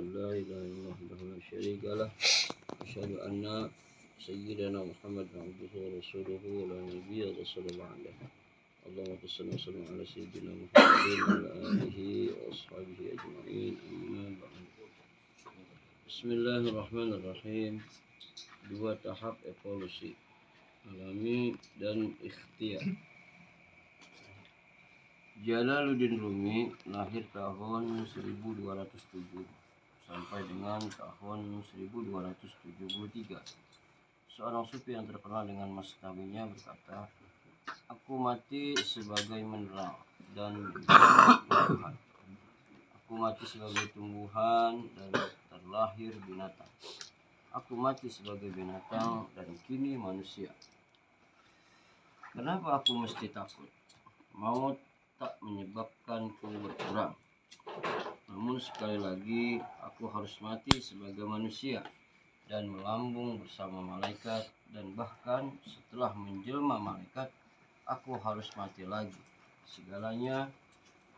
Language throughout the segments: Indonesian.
أن لا إله إلا الله وحده لا شريك له أشهد أن سيدنا محمد عبده ورسوله ولا نبي رسول الله عليه اللهم صل وسلم على سيدنا محمد وعلى آله وأصحابه أجمعين أما بعد. Bismillahirrahmanirrahim. Dua tahap evolusi alami dan ikhtiar. Jalaluddin Rumi lahir tahun 1207 sampai dengan tahun 1273. Seorang sufi yang terkenal dengan masnawinya berkata, "Aku mati sebagai mineral dan tumbuhan. Aku mati sebagai tumbuhan dan terlahir binatang. Aku mati sebagai binatang dan kini manusia. Kenapa aku mesti takut? Maut tak menyebabkanku berperang. Namun sekali lagi aku harus mati sebagai manusia dan melambung bersama malaikat, dan bahkan setelah menjelma malaikat aku harus mati lagi. Segalanya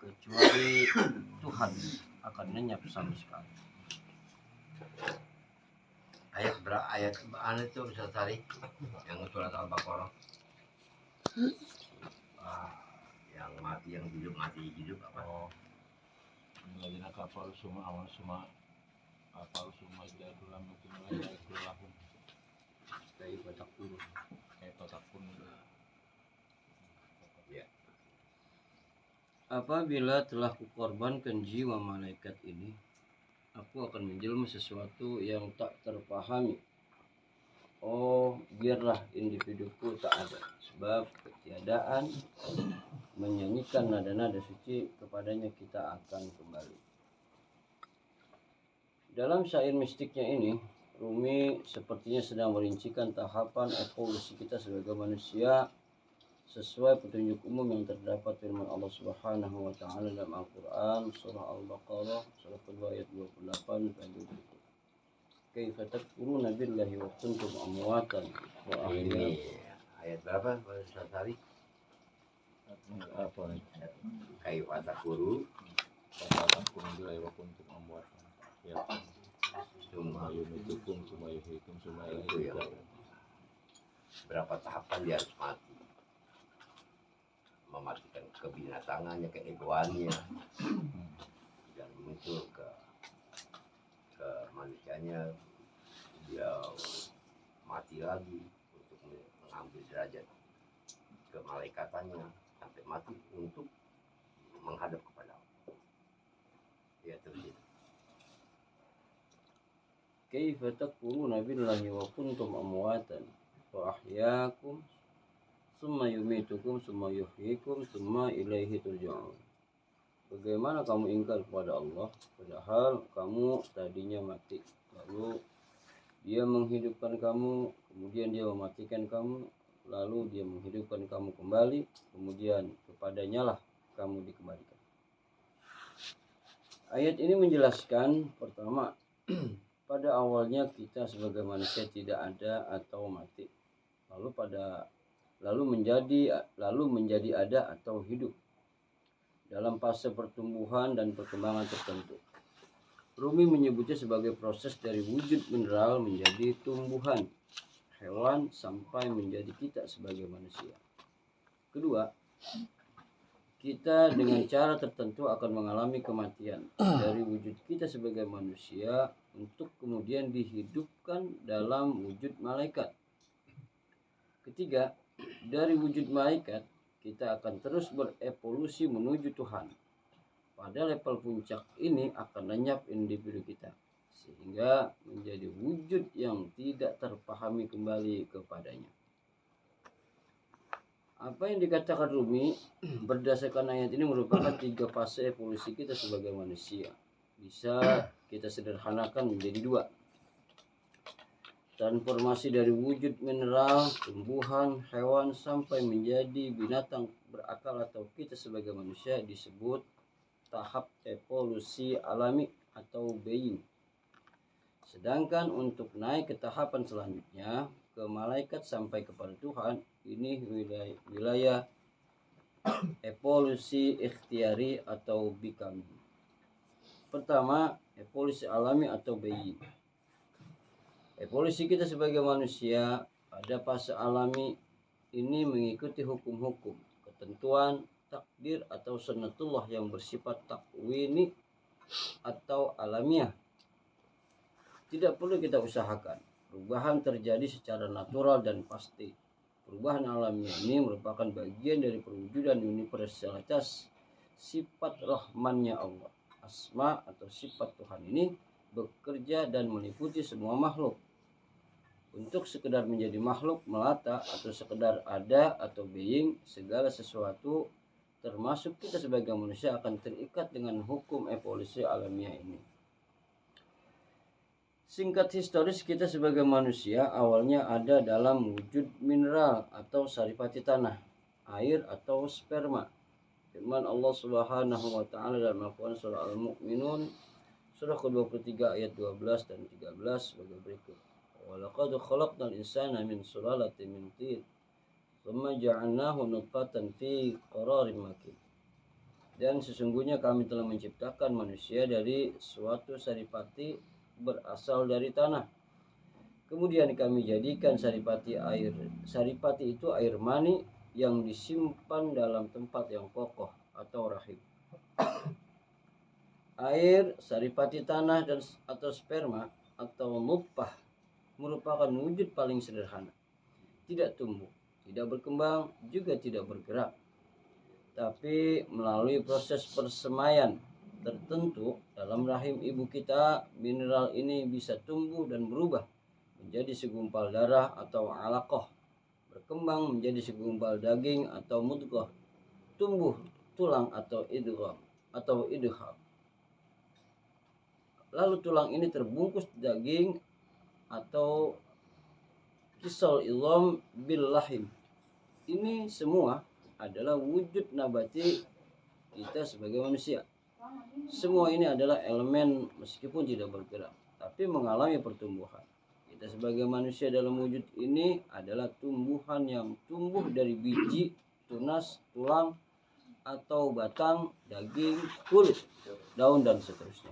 kecuali Tuhan akan lenyap sama sekali." Ayat mana itu bisa tarik yang surat Al-Baqarah, yang mati yang hidup mati hidup apa? Lagi nak kapal semua awal semua kapal semua jadulam itu mulai kelahun Kayak batak puluh. kayak patak pun Ya. Apabila telah kukorbankan jiwa malaikat ini, aku akan menjelma sesuatu yang tak terpahami. Oh, biarlah individuku tak ada, sebab ketiadaan menyanyikan nada-nada suci, kepadanya kita akan kembali. Dalam syair mistiknya ini, Rumi sepertinya sedang merincikan tahapan evolusi kita sebagai manusia sesuai petunjuk umum yang terdapat firman Allah Subhanahu wa taala dalam Al-Qur'an surah Al-Baqarah surah kedua ayat 28 dan 20. Kaifa takfuruna billahi wa kuntum amwatan wa Ini ahya. ayat berapa bisa tarik? apa Kaifa takfuru patak pun bila waktu untuk membuat ya cuma yumitukum semua yuhikum semua itu ya. Berapa tahapan dia harus mati? Mematikan kebinatangannya, keegoannya, dan muncul ke manusianya, dia mati lagi untuk mengambil derajat kemalaikatannya sampai mati untuk menghadap kepada Allah. Ya terus. Kaifa takfuruna billahi wa kuntum amwatan wa ahyaakum summa yumitukum summa yuhyikum summa ilaihi turja'un. Bagaimana kamu ingkar kepada Allah padahal kamu tadinya mati, lalu Dia menghidupkan kamu, kemudian Dia mematikan kamu, lalu Dia menghidupkan kamu kembali, kemudian kepadanya lah kamu dikembalikan. Ayat ini menjelaskan, pertama, pada awalnya kita sebagai manusia tidak ada atau mati, lalu menjadi ada atau hidup dalam fase pertumbuhan dan perkembangan tertentu. Rumi menyebutnya sebagai proses dari wujud mineral menjadi tumbuhan, hewan, sampai menjadi kita sebagai manusia. Kedua, kita dengan cara tertentu akan mengalami kematian dari wujud kita sebagai manusia untuk kemudian dihidupkan dalam wujud malaikat. Ketiga, dari wujud malaikat kita akan terus berevolusi menuju Tuhan. Pada level puncak ini akan lenyap individu kita sehingga menjadi wujud yang tidak terpahami kembali kepadanya. Apa yang dikatakan Rumi berdasarkan ayat ini merupakan 3 fase evolusi kita sebagai manusia. Bisa kita sederhanakan menjadi 2. Transformasi dari wujud mineral, tumbuhan, hewan sampai menjadi binatang berakal atau kita sebagai manusia disebut tahap evolusi alami atau being. Sedangkan untuk naik ke tahapan selanjutnya, ke malaikat sampai kepada Tuhan, ini wilayah evolusi ikhtiari atau becoming. Pertama, evolusi alami atau bayi. Evolusi kita sebagai manusia pada fase alami ini mengikuti hukum-hukum, ketentuan, takdir atau sunnatullah yang bersifat takwini atau alamiah. Tidak perlu kita usahakan. Perubahan terjadi secara natural dan pasti. Perubahan alamiah ini merupakan bagian dari perwujudan universalitas sifat rahmannya Allah. Asma atau sifat Tuhan ini bekerja dan meliputi semua makhluk. Untuk sekedar menjadi makhluk melata atau sekedar ada atau being, segala sesuatu termasuk kita sebagai manusia akan terikat dengan hukum evolusi alamiah ini. Singkat historis kita sebagai manusia awalnya ada dalam wujud mineral atau saripati tanah, air atau sperma. Firman Allah Subhanahu wa taala dalam Al-Qur'an surah Al-Mu'minun surah ke-23 ayat 12 dan 13 sebagai berikut. Wa laqad khalaqnal insana min sulalatin min tin, tsumma ja'alnahu nutfatan fi qararin makin. Dan sesungguhnya kami telah menciptakan manusia dari suatu saripati berasal dari tanah. Kemudian kami jadikan saripati itu air mani yang disimpan dalam tempat yang kokoh atau rahim. Air, saripati tanah dan atau sperma atau nutfah merupakan wujud paling sederhana. Tidak tumbuh, tidak berkembang, juga tidak bergerak. Tapi melalui proses persemaian tertentu dalam rahim ibu kita, mineral ini bisa tumbuh dan berubah menjadi segumpal darah atau alaqah, berkembang menjadi segumpal daging atau mudghah, tumbuh tulang atau idgham atau idham. Lalu tulang ini terbungkus daging atau kisal idham bil lahim. Ini semua adalah wujud nabati kita sebagai manusia. Semua ini adalah elemen meskipun tidak bergerak, tapi mengalami pertumbuhan. Kita sebagai manusia dalam wujud ini adalah tumbuhan yang tumbuh dari biji, tunas, tulang, atau batang, daging, kulit, daun, dan seterusnya.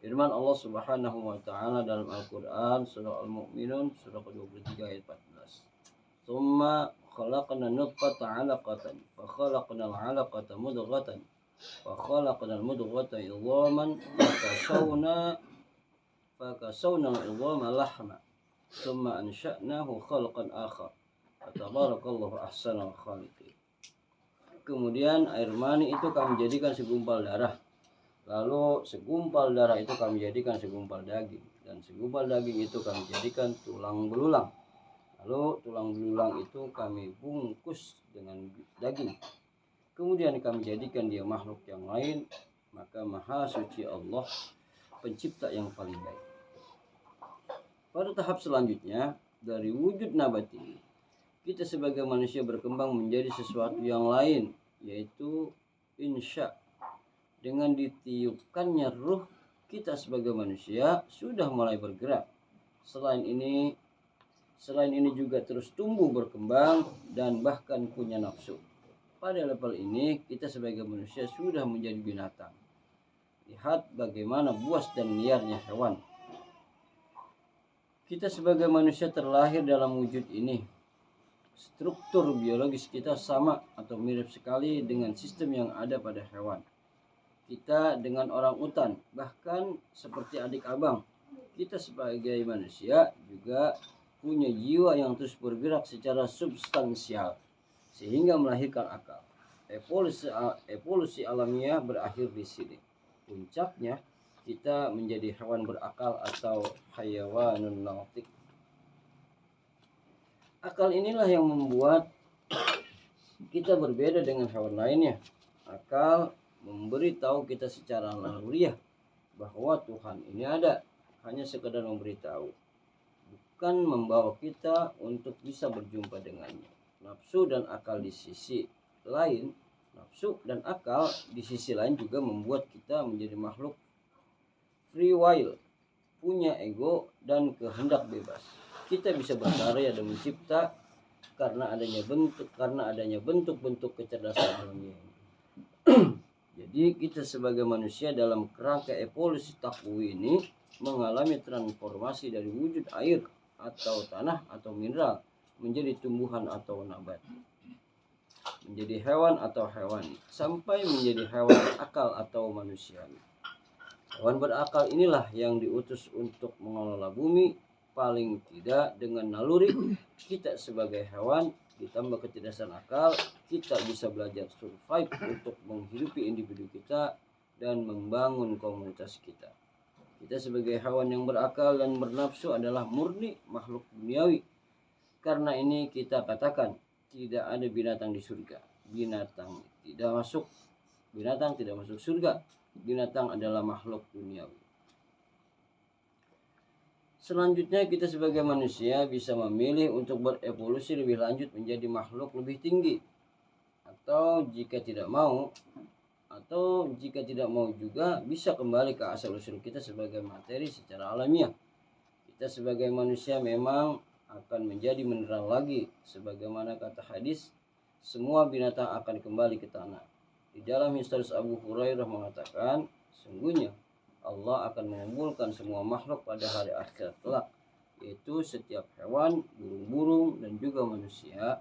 Firman Allah Subhanahu wa taala dalam Al-Qur'an surah Al-Mu'minun surah ke-23 ayat 14. Tsumma khalaqna nutfata 'alaqatan fa khalaqnal 'alaqata mudghatan wa khalaqnal mudghata idhaman fakasawna al-idhama lahma thumma ansha'nahu khalqan akhar. Tabarakallahu ahsanul khaliqin. Kemudian air mani itu kami jadikan segumpal darah. Lalu segumpal darah itu kami jadikan segumpal daging, dan segumpal daging itu kami jadikan tulang belulang. Lalu tulang belulang itu kami bungkus dengan daging. Kemudian kami jadikan dia makhluk yang lain, maka maha suci Allah, pencipta yang paling baik. Pada tahap selanjutnya, dari wujud nabati, kita sebagai manusia berkembang menjadi sesuatu yang lain, yaitu insya. Dengan ditiupkannya ruh, kita sebagai manusia sudah mulai bergerak. Selain ini juga terus tumbuh, berkembang, dan bahkan punya nafsu. Pada level ini, kita sebagai manusia sudah menjadi binatang. Lihat bagaimana buas dan liarnya hewan. Kita sebagai manusia terlahir dalam wujud ini. Struktur biologis kita sama atau mirip sekali dengan sistem yang ada pada hewan. Kita dengan orang utan, bahkan seperti adik abang. Kita sebagai manusia juga punya jiwa yang terus bergerak secara substansial, sehingga melahirkan akal. Evolusi alamiah berakhir di sini. Puncaknya kita menjadi hewan berakal atau hayawanun natik. Akal inilah yang membuat kita berbeda dengan hewan lainnya. Akal memberitahu kita secara naluriah bahwa Tuhan ini ada, hanya sekedar memberitahu, bukan membawa kita untuk bisa berjumpa dengannya. Nafsu dan akal di sisi lain, juga membuat kita menjadi makhluk free will, punya ego dan kehendak bebas. Kita bisa berkarya dan mencipta karena adanya bentuk-bentuk kecerdasan alamiah. Jadi Jadi kita sebagai manusia dalam kerangka evolusi takwi ini mengalami transformasi dari wujud air atau tanah atau mineral menjadi tumbuhan atau nabat, menjadi hewan atau hewani, sampai menjadi hewan akal atau manusia. Hewan berakal inilah yang diutus untuk mengelola bumi, paling tidak dengan naluri kita sebagai hewan ditambah kecerdasan akal, kita bisa belajar survive untuk menghidupi individu kita dan membangun komunitas kita. Kita sebagai hewan yang berakal dan bernafsu adalah murni makhluk duniawi. Karena ini kita katakan tidak ada binatang di surga. Binatang tidak masuk surga. Binatang adalah makhluk duniawi. Selanjutnya kita sebagai manusia bisa memilih untuk berevolusi lebih lanjut menjadi makhluk lebih tinggi. Atau jika tidak mau juga bisa kembali ke asal usul kita sebagai materi secara alamiah. Kita sebagai manusia memang akan menjadi mineral lagi, sebagaimana kata hadis, semua binatang akan kembali ke tanah. Di dalam hadis Abu Hurairah mengatakan, sungguhnya Allah akan mengumpulkan semua makhluk pada hari akhir kelak, yaitu setiap hewan, burung-burung, dan juga manusia.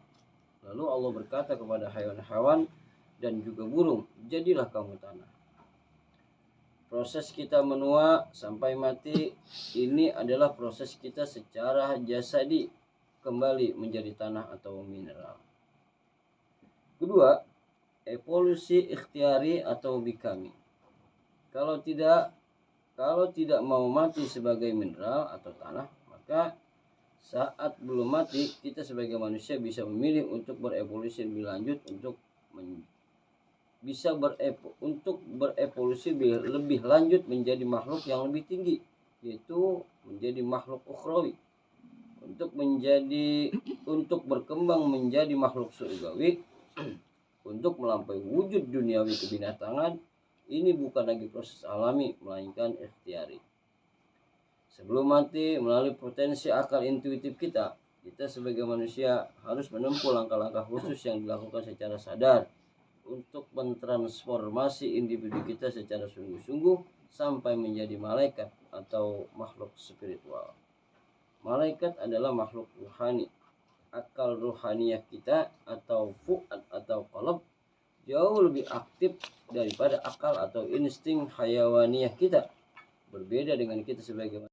Lalu Allah berkata kepada hewan-hewan dan juga burung, jadilah kamu tanah. Proses kita menua sampai mati ini adalah proses kita secara jasadi kembali menjadi tanah atau mineral. Kedua, evolusi ikhtiari atau becoming. Kalau tidak mau mati sebagai mineral atau tanah, maka saat belum mati kita sebagai manusia bisa memilih untuk berevolusi lebih lanjut untuk berevolusi lebih lanjut menjadi makhluk yang lebih tinggi, yaitu menjadi makhluk ukhrawi, untuk berkembang menjadi makhluk surgawi, untuk melampaui wujud duniawi kebinatangan. Ini bukan lagi proses alami melainkan ikhtiari. Sebelum mati, melalui potensi akal intuitif kita sebagai manusia harus menempuh langkah-langkah khusus yang dilakukan secara sadar untuk mentransformasi individu kita secara sungguh-sungguh sampai menjadi malaikat atau makhluk spiritual. Malaikat adalah makhluk ruhani. Akal ruhaniyah kita atau fu'ad atau qalb jauh lebih aktif daripada akal atau insting hayawaniyah kita. Berbeda dengan kita sebagai